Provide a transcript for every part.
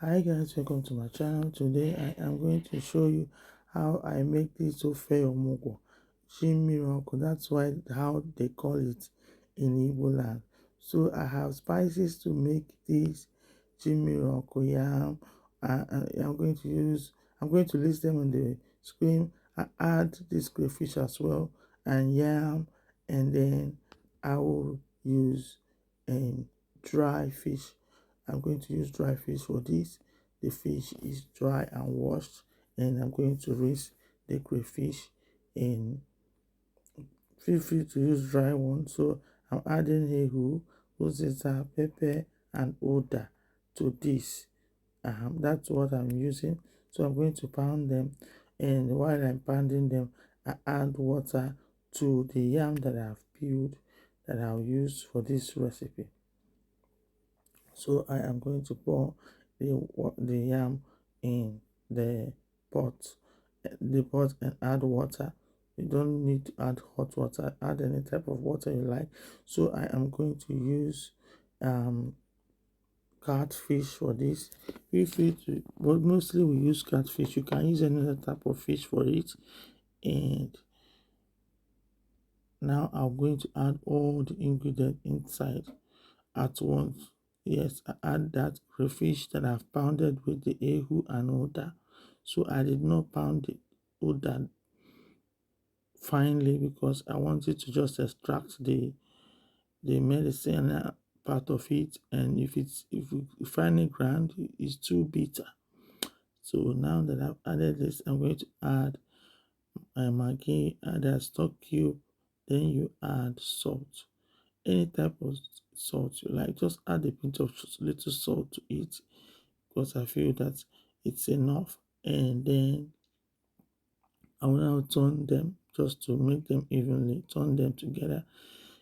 Hi guys, welcome to my channel. Today I am going to show you how I make this ofe omugwo miracle. That's why how they call it in Igbo land. So I have spices to make this miracle yam. I'm going to list them on the screen. I add this crayfish as well and yam, and then I will use dry fish. I'm going to use dry fish for this. The fish is dry and washed, and I'm going to rinse the crayfish in. Feel free to use dry one. So I'm adding hehu, uziza, pepper, and oda to this. That's what I'm using. So I'm going to pound them, and while I'm pounding them, I add water to the yam that I've peeled that I'll use for this recipe. So I am going to pour the yam in the pot, and add water. You don't need to add hot water. Add any type of water you like. So I am going to use catfish for this. Feel free to, but mostly we use catfish. You can use any other type of fish for it. And now I'm going to add all the ingredients inside at once. Yes, I add that crayfish that I've pounded with the ehu and oda. So I did not pound the oda finely because I wanted to just extract the medicine part of it. And if you find it ground, it's too bitter. So now that I've added this, I'm going to add my maggi, add a stock cube, then you add salt. Any type of salt you like, just add a pinch of little salt to it because I feel that it's enough. And then I will now turn them just to make them evenly, turn them together.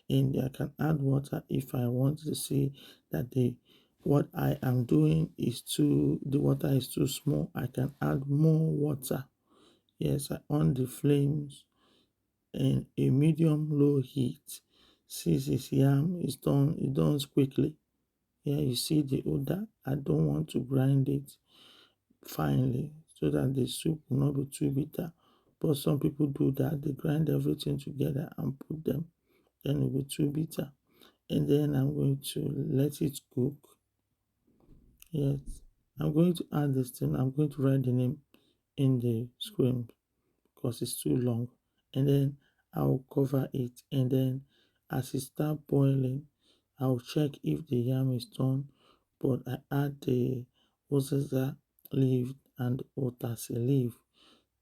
And I can add water if I want to see that what I am doing is the water is too small. I can add more water. Yes, I on the flames and a medium low heat. Since this yam is done, it done quickly. Yeah, you see the odor. I don't want to grind it finely so that the soup will not be too bitter. But some people do that. They grind everything together and put them. Then it will be too bitter. And then I'm going to let it cook. Yes, I'm going to add this thing. I'm going to write the name in the screen because it's too long. And then I'll cover it. And then as it start boiling, I'll check if the yam is done. But I add the uziza leaf and otase leaf.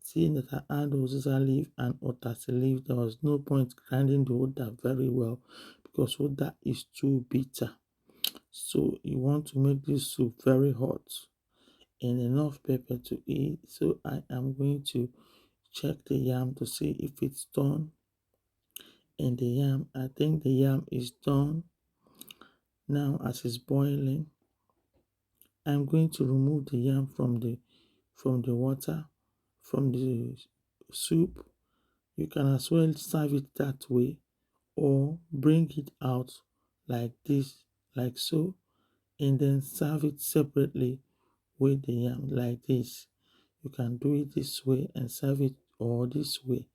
Seeing that I add uziza leaf and otase leaf, there was no point grinding the oda very well because oda is too bitter. So you want to make this soup very hot and enough pepper to eat. So I am going to check the yam to see if it's done. And the yam, I think the yam is done. Now as it's boiling, I'm going to remove the yam from the water, from the soup. You can as well serve it that way or bring it out like this, like so, and then serve it separately with the yam like this. You can do it this way and serve it or this way.